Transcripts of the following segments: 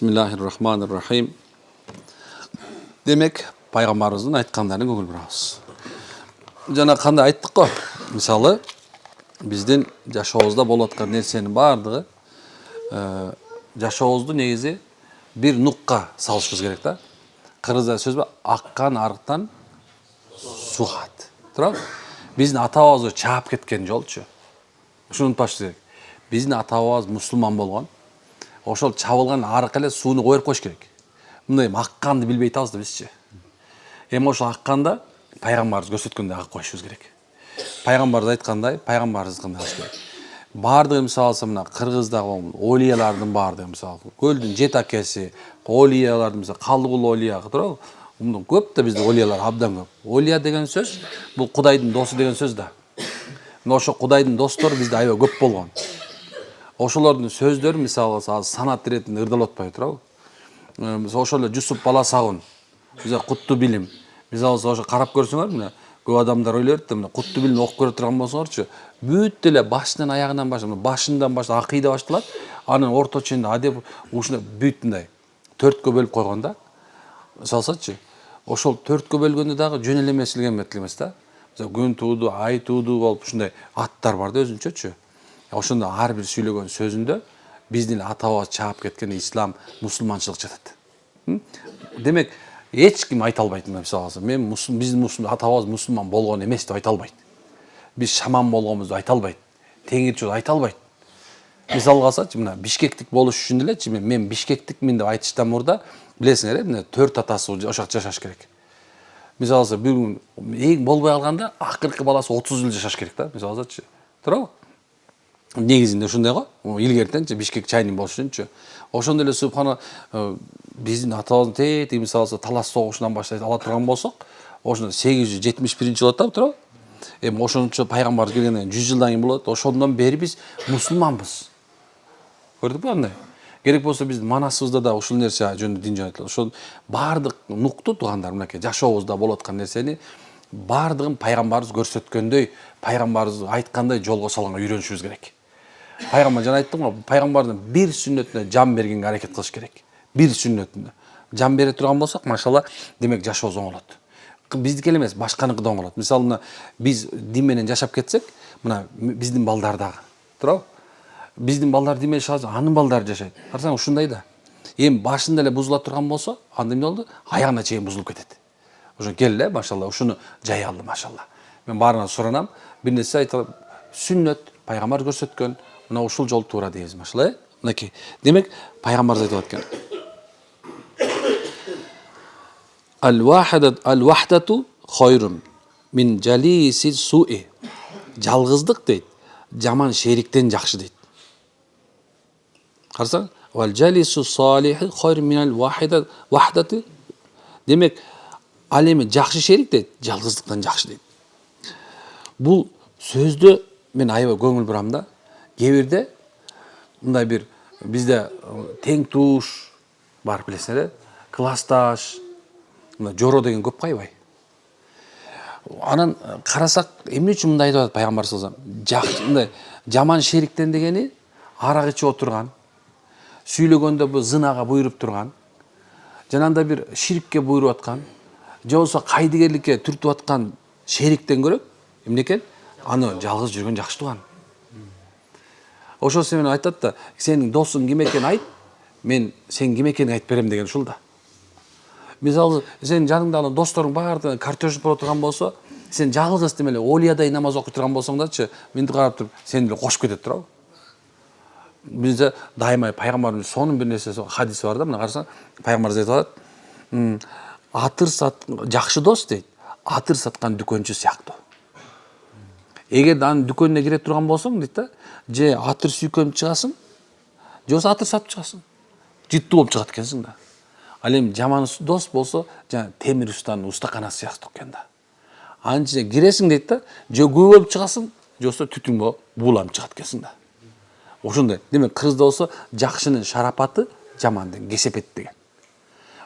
Bismillahirrahmanirrahim. Demek Peygamberimizin aytkanlarına көңіл бұрабыз. Жана кандай айттык го. Мисалы, биздин жашообузда болуп аткан нерсенин бардыгы жашообузду негизи бир нукка салышыбыз керек да. Кыргызда сөз бар, аккан арыктан суу акат. Туурабы? Биздин атабызды чаап кеткен жолчу. Ушуну унутпашыбыз керек. Биздин атабыз мусулман болгон. Ошол чабылган арык эле сууну коюп коюш керек. Мындай акканды билбей атабыз да бизчи. Эми ошол акканда пайгамбарыбыз көрсөткөндөй акып коюшубуз керек. Пайгамбарыбыз айткандай, пайгамбарыбыз кандай кылыш керек. Бардыгы мисалы мына Кыргыздагы олиялардын бардыгы мисалы көлдүн жет акеси, олиялардын мисалы Калдыгул олия, туурабы? Мындан көп да бизде олиялар абдан көп. Олия деген сөз бул Кудайдын досу деген сөз да. Мына ошо Кудайдын достору бизде аябай көп болгон. Ошолордун сөздөрү мисалы санат иретинде ырдалып атпайбы, туурабы? Ошол эле Жусуп Баласагун, бизде кутту билим. Мисалы ошо карап көрсөңөр, мына көп адамдар ойлойт да, мына кутту билим окуп көрө турган болсоңорчу, бүт эле башынан аягынан баштап, башынан баштап акыйда башталат, анын орто ченинде адеп ушундай бүт мындай төрткө бөлүп койгон да. Мисалсачы, ошол төрткө бөлгөндө дагы жөн эле эмес эмес да. Мисалы күн тууду, ай тууду болуп ушундай аттар бар да өзүнчөчү. Ошондо ар бир сүйлөгөн сөзүндө биздин атабыз чаап кеткен ислам, мусулманчылык жатат. Демек, эч ким айта албайт мына мисалы, мен биздин атабыз мусулман болгон эмес деп айта албайт. Биз шаман болгонбузду айта албайт. Теңирчү айта албайт. Мисалга алсачы, мына бишкектик болуш үчүн элечи мен бишкектикмин деп айтыштан мурда билесиңер, мына 4 атасы ошак жашаш керек. Мисалы бүгүн эң болбой калганда акыркы баласы 30 жыл жашаш керек да, мисалычы. Туурабы? Негизинде ушундай го. Илгертенчи бишкек чайнин болуш үчүнчү. Ошондой эле субхана биздин атабыздын тети мисалы талас согушунан баштайт ала турган болсок, ошондо 871-жылы атабы, туурабы? Эми ошончо пайгамбарыбыз келгенден 100 жылдан кийин болот. Ошондон бери биз мусулманбыз. Көрдүкпү кандай? Керек болсо биздин манасыбызда да ушул нерсе жөнүндө дин жөнөтүлөт. Ошол бардык нукту туугандар, мынакей жашообузда болуп аткан нерсени бардыгын пайгамбарыбыз көрсөткөндөй, пайгамбарыбыз айткандай жолго салганга үйрөнүшүбүз керек. Пайгамбар жана айттым го, пайгамбардын бир сүннөтүнө жан бергенге аракет кылыш керек. Бир сүннөтүнө жан бере турган болсок, машалла, демек жашообуз оңолот. Биздики эле эмес, башканыкы да оңолот. Мисалы, мына биз дин менен жашап кетсек, мына биздин балдар дагы, туурабы? Биздин балдар дин менен жашаса, анын балдары жашайт. Карасаң, ушундай да. Эми башында эле бузула турган болсо, анда эмне болду? Аягына чейин бузулуп кетет. Ошо келе, машалла, ушуну жай алды, машалла. Мен баарына суранам, бир нерсе айтып, сүннөт пайгамбар көрсөткөн, мына ушул жол туура дейбиз, машалла. Мынакей. Демек, пайгамбарыбыз айтып аткан. Ал-вахдату хойрун мин жалиси суи. Жалгыздык дейт, жаман шериктен жакшы дейт. Карасаң, вал жалису салихи хойрун мин ал-вахдати. Демек, ал эми жакшы шерик дейт, жалгыздыктан жакшы дейт. Бул сөздө мен аябай көңүл бурам да. Кээ бирде мындай бир бизде тең туш бар, билесиңер, классташ, мына жоро деген көп кайбай. Анан карасак, эмне үчүн мындай деп атат пайгамбар саллаллаху алейхи вассалам? Жакшы мындай жаман шериктен дегени арак ичип отурган, сүйлөгөндө бу зынага буйруп турган, жанагындай бир ширкке буйруп аткан, же болбосо кайдыгерликке түртүп аткан шериктен көрөп, эмне экен? Аны жалгыз жүргөн жакшы туган. Ошол себептен айтат да, сенин досуң ким экенин айт, мен сен ким экениңди айтып берем деген ушул да. Мисалы, сен жаныңдагы досторуң баардыгы картежип боло турган болсо, сен жалгыз демеле олиядай намаз окуй турган болсоңдачы, мынтип карап туруп, сени деле кошуп кетет, туурабы? Бизде дайыма пайгамбарыбыз сонун бир нерсеси хадиси бар да, мына карасаң, пайгамбарыбыз айтып атат, атыр сат жакшы дос дейт, атыр саткан дүкөнчү сыяктуу. Эгер анын дүкөнүнө кире турган болсоң, дейт да, же атыр сүйкөнүп чыгасың, же болбосо атыр сатып чыгасың. Жыттуу болуп чыгат экенсиң да. Ал эми жаман дос болсо, жана темир устанын устаканасы сыяктуу экен да. Анын ичине киресиң дейт да, же күү болуп чыгасың, же болбосо түтүн болуп бууланып чыгат экенсиң да. Ошондой. Демек, кыргызда болсо жакшынын шарапаты жамандын кесепети деген.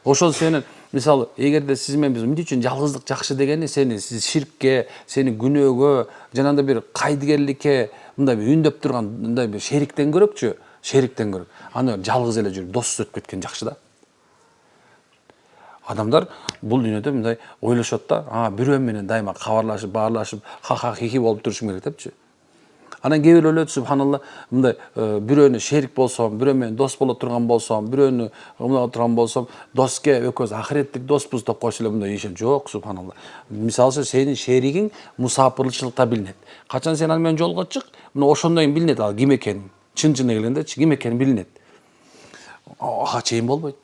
Ошол себептен, мисалы, эгерде сиз менен биз эмне үчүн жалгыздык жакшы дегени, сени ширкке, сени күнөөгө, жанагындай бир кайдыгерликке, мындай бир үндөп турган мындай бир шериктен көрөкчү, Шериктен көрө. Аны жалгыз эле жүрүп доссуз өтүп кеткен жакшы да. Адамдар бул дүйнөдө мындай ойлошот да, бирөө менен дайыма кабарлашып, баарлашып, ха-ха хихи болуп турушум керек депчи. Анан кээ бир ойлойт, субханалла, мындай бирөөнү шерик болсом, бирөө менен дос боло турган болсом, бирөөнү мындай турган болсом, доске экөөбүз ахиреттик доспуз деп койсо эле мындай иши жок, субханалла. Мисалы үчүн сенин шеригиң мусапырчылыкта билинет. Качан сен ал менен жолго чык, мына ошондон кийин билинет ал ким экенин. Чын-чын келгендечи ким экени билинет. Ага чейин болбойт.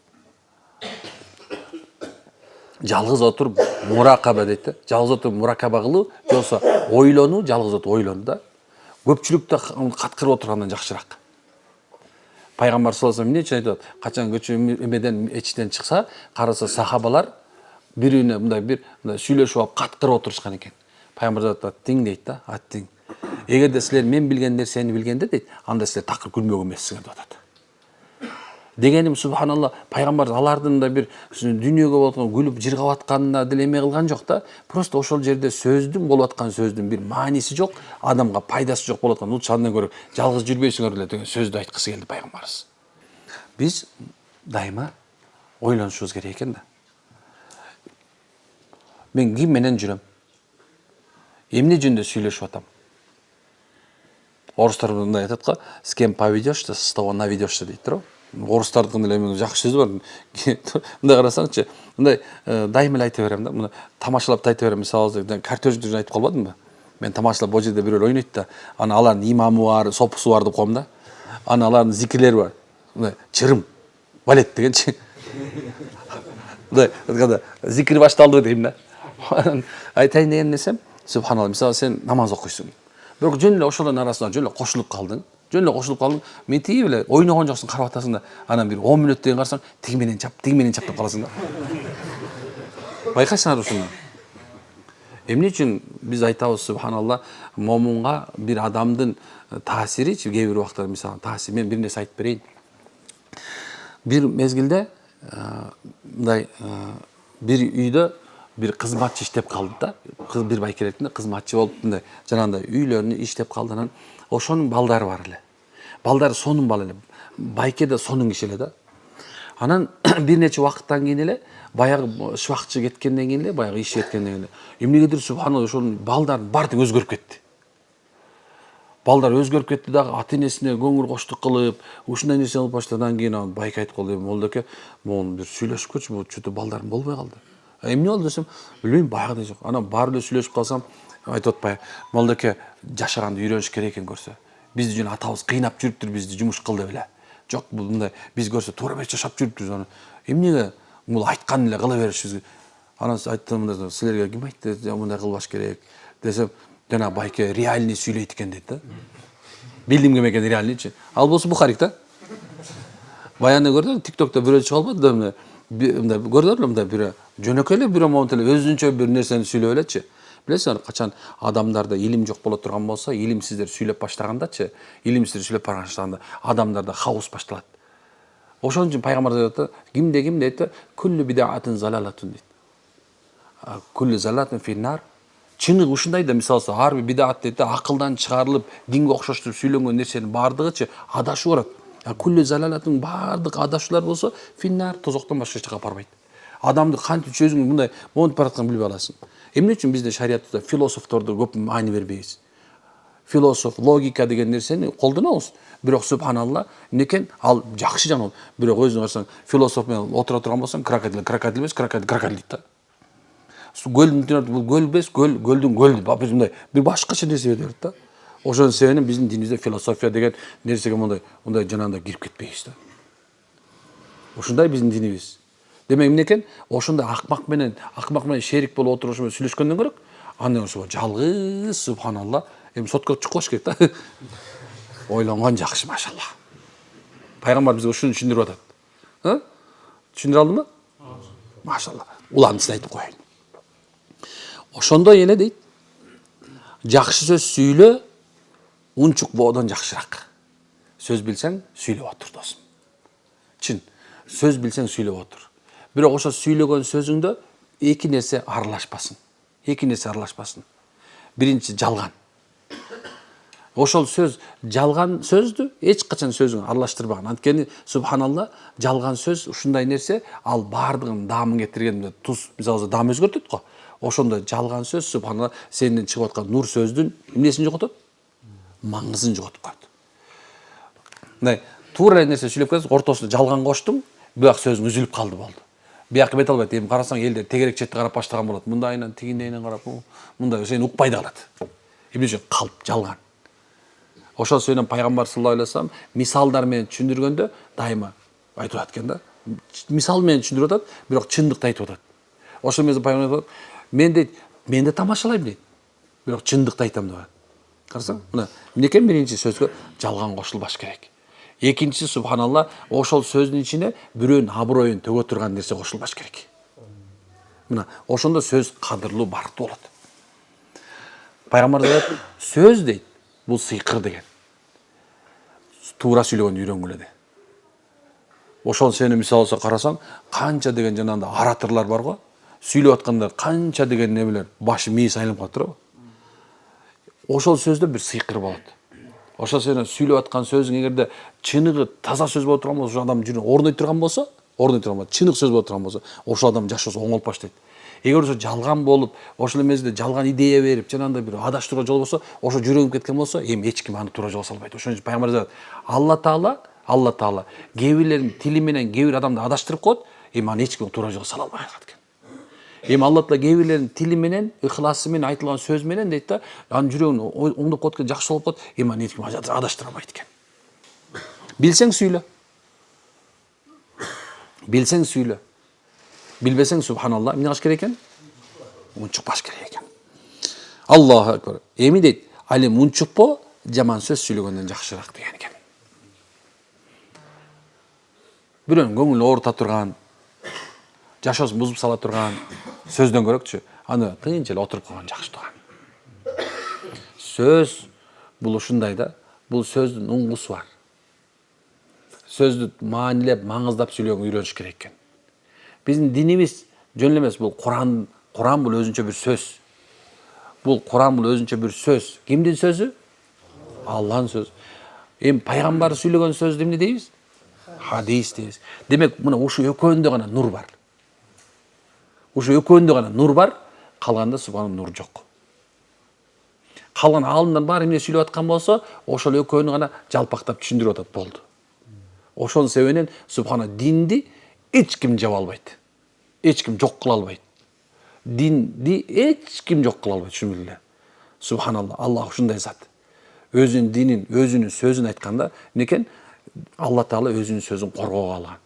Жалгыз отуруп муракаба дейт да. Жалгыз отуруп муракаба кылуу, жоксо ойлонуу, жалгыз отуруп ойлонуу да. Көпчүлүктө каткырып отургандан жакшыраак. Пайгамбар саллаллаху алейхи ва саллям айтат, качан көчө эмеден эчтен чыкса, караса сахабалар бирине мындай сүйлөшүп алып каткырып отурушкан экен. Пайгамбар айтат, аттиң дейт да, аттиң. Эгерде силер мен билген нерсени билгенде дейт, анда силер такыр күлмөгөн эмессиңер деп атат. Дегеним субханалла, пайгамбар алардын да бир дүйнөгө болгон күлүп жыргап атканына деле эме кылган жок да. Просто ошол жерде сөздүн болуп аткан сөздүн бир мааниси жок, адамга пайдасы жок болуп аткан. Лучше андан көрө жалгыз жүрбөйсүңөр эле деген сөздү айткысы келди пайгамбарыбыз. Биз дайыма ойлонушубуз керек экен да. Мен ким менен жүрөм? Эмне жөнүндө сүйлөшүп атам? Орустар мындай айтат го, с кем поведешь, с того наведешься дейт туурабы? Орустардын эле жакшы сөзү бар. Мындай карасаңчы, мындай дайыма эле айта берем да. Муну тамашалап айта берем. Мисалы, картежди айтып калбадымбы? Мен тамашалап бул жерде бирөө ойнойт да. Аны алардын имамы бар, сопусу бар деп коем да. Аны алардын зикирлери бар. Мындай чырым, балет дегенчи. Мындай зикир башталды дейм да. Айтайын деген нерсем, субханалла, мисалы сен намаз окуйсуң. Бирок жөн эле ошолордун арасына жөн эле кошулуп калдың. Мен тиги эле ойногон жоксуң, карап атасың да, анан бир 10 мүнөттөн карасаң, тиги менен чап деп каласың да. Байкайсыңар ушуну. Эмне үчүн биз айтабыз, субханалла, момунга бир адамдын таасири, кээ бир убакта мисалы таасир, мен бир нерсе айтып берейин. Бир мезгилде мындай бир үйдө бир кызматчы иштеп калды да. Бир байкелердин кызматчы болуп мындай жанагындай үйлөрүнү иштеп калды. Анан ошонун балдары бар эле. Балдары сонун бала эле. Байке да сонун киши эле да. Анан бир нече убакыттан кийин эле баягы шыбакчы кеткенден кийин эле, баягы иши кеткенден кийин эле эмнегедир субханалла ошонун балдарын баардыгы өзгөрүп кетти. Балдар өзгөрүп кетти дагы, ата энесине көңүл коштук кылып, ушундай нерсе кылып баштагандан кийин байке айтып калды, молдоке, могу бир сүйлөшүп көчү, бул чөтө балдарым болбой калды. Эмне болду десем, билбейм, баягыдай жок. Анан барып эле сүйлөшүп калсам, айтып атпайбы, молдоке, жашаганды үйрөнүш керек экен көрсө. Бизди жөн атабыз кыйнап жүрүптүр, бизди жумуш кыл деп эле. Жок, бул мындай биз көрсө туура эмес жашап жүрүптүр. Эмнеге бул айткан эле кыла беришибиз? Анан айттым, мындай, силерге ким айтты, мындай кылбаш керек десем, жана байке реальный сүйлөйт экен дейт да. Билдим ким экен реальныйчы. Ал болсо Бухарик да. Баягы көрдүңүз, TikTok'та бирөө чыгып албады да, мындай көрдүңүзбү, мындай бирөө жөнөкөй эле бирөө момент эле өзүнчө бир нерсени сүйлөп элечи. Билесиңер, качан адамдарда илим жок боло турган болсо, илимсиздер сүйлөп баштагандачы, илимсиздер сүйлөп баштаганда адамдарда хаос башталат. Ошон үчүн пайгамбар айтат, кимде дейт, күллү бидаатын залалатун дейт. Күллү залалатун финнар. Чыныгы ушундай да, мисалы, ар бир бидаат дейт, акылдан чыгарылып, динге окшоштуруп сүйлөнгөн нерсенин баардыгычы адашуу барат. Күллү залалатын баардык адашуулар болсо, финнар, тозоктон башка эч жака барбайт. Адамды кантип өзүң мындай монтип баратканын билбей аласың. Эмне үчүн бизде шариятта философторду көп маани бербейбиз? Философ, логика деген нерсени колдонобуз. Бирок субханалла, некен ал жакшы жана. Бирок өзүң карасаң, философ менен отура турган болсоң, крокодил эмес, крокодил дейт да. Гөлдүн түнөт, бул гөл эмес, гөлдүн гөлдү. Биз мындай бир башкача нерсе берет да. Ошонун себебинен биздин динибизде философия деген нерсеге мындай жанагындай кирип кетпейбиз да. Ушундай биздин динибиз. Демек эмне экен? Ошондой акмак менен шерик болуп отуруп ошо менен сүйлөшкөндөн көрөк, андан ошо жалгыз субханалла, эми сотко чыкпаш керек да. Ойлонгон жакшы, машалла. Пайгамбар бизге ушуну түшүндүрүп атат. Түшүндүрө алдымы? Машалла. Улантысын айтып коеюн. Ошондой эле дейт, жакшы сөз сүйлө, унчук боодон жакшыраак. Сөз билсең, сүйлөп отур досум. Чын, сөз билсең сүйлөп отур. Бирок ошо сүйлөгөн сөзүңдө эки нерсе аралашпасын. Биринчи жалган. Ошол сөз жалган сөздү эч качан сөзүн аралаштырбаган. Анткени субханалла жалган сөз ушундай нерсе, ал баардыгын даамын кетирген. Туз мисалы даам өзгөртөт го. Ошондой жалган сөз субханалла сенден чыгып аткан нур сөздүн эмнесин жоготот? Маңызын жоготуп коет. Мындай туура нерсе сүйлөп келсең, ортосуна жалган коштуң, бияк сөзүң үзүлүп калды болду. Бияк бете албайт. Эми карасаң элдер тегерек четти карап баштаган болот. Мындайынан тигиндейинен карап, мындай сени укпай да калат. Эмне үчүн? Калп жалган. Ошол сөйдөн пайгамбар саллаллаху алейхи вассалам мисалдар менен түшүндүргөндө дайыма айтып атат экен да. Мисал менен түшүндүрүп атат, бирок чындыкты айтып атат. Ошол мезгилде пайгамбар айтат, мен да тамашалайм дейт. Бирок чындыкты айтам деп атат. Карасаң, мына эмнекен биринчи сөзгө жалган кошулбаш керек. Экинчиси субханалла, ошол сөздүн ичине бирөөнүн аброюн төгө турган нерсе кошулбаш керек. Мына ошондо сөз кадырлуу, барктуу болот. Пайгамбар айтат, сөз дейт, бул сыйкыр деген. Туура сүйлөгөндү үйрөнгүлө де. Ошол сени мисал алса карасаң, канча деген жанагындай ораторлор бар го. Сүйлөп атканда канча деген немелер, башы мээси айланып калат туурабы? Ошол сөздө бир сыйкыр болот. Ошол сени сүйлөп аткан сөзүң эгерде чыныгы таза сөз боло турган болсо, ошол адам жүрөгүн ордой турган болсо, чыныгы сөз боло турган болсо, ошол адам жашоосу оңолуп баштайт. Эгер ошо жалган болуп, ошол эмесинде жалган идея берип, жанагындай бир адаштырууга жол болсо, ошо жүрөгүнүп кеткен болсо, эми эч ким аны туура жолго салбайт. Ошон үчүн пайгамбар айтат, Алла Таала кээ бирлердин тили менен кээ бир адамды адаштырып коет, эми аны эч ким туура жолго сала албай калат экен. Эми Алла Таала кээ бирлердин тили менен, ыхласы менен айтылган сөз менен дейт да, анын жүрөгүн оңдоп коет экен, жакшы болуп коет, эми аны эч ким адаштыра албайт экен. Билсең сүйлө. Билсең сүйлө. Билбесең субханалла, эмне кылыш керек экен? Унчукпаш керек экен. Аллаху акбар. Эми дейт, ал эми унчукпо, жаман сөз сүйлөгөндөн жакшыраак деген экен. Бирөөнүн көңүлүн оорута турган, жашоосун бузуп сала турган сөздөн көрөкчү, аны тынч эле отуруп калган жакшы турган. Сөз бул ушундай да, бул сөздүн уңгусу бар. Сөздү маанилеп, маңыздап сүйлөгөнгө үйрөнүш керек экен. Биздин динибиз жөн эле эмес, бул Куран бул өзүнчө бир сөз. Куран бул өзүнчө бир сөз. Кимдин сөзү? Алланын сөзү. Эми пайгамбар сүйлөгөн сөздү эмне дейбиз? Хадис дейбиз. Демек, мына ушу экөөндө гана нур бар. Калганда субханалла нур жок. Калган аалымдар баары эмне сүйлөп аткан болсо, ошол экөөнү гана жалпактап түшүндүрүп атат болду. Ошонун себебинен субханалла динди эч ким жаба албайт. Эч ким жок кыла албайт. Динди эч ким жок кыла албайт, түшүндүр эле. Субханалла, Аллах ушундай зат. Өзүнүн динин, өзүнүн сөзүн айтканда, эмнекен? Алла Таала өзүнүн сөзүн коргоого алган.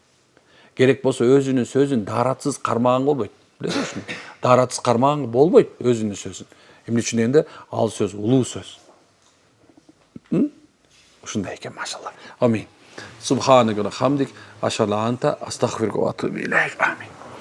Керек болсо өзүнүн сөзүн даратсыз кармаган болбойт. Билесиңби? Даратсыз кармаган болбойт өзүнүн сөзүн. Эмне үчүн дегенде, ал сөз улуу сөз. Ушундай экен, машалла. Амин. Субханака ва хамдик, ашалла анта, астагфирука ва атубу илейк. Амин.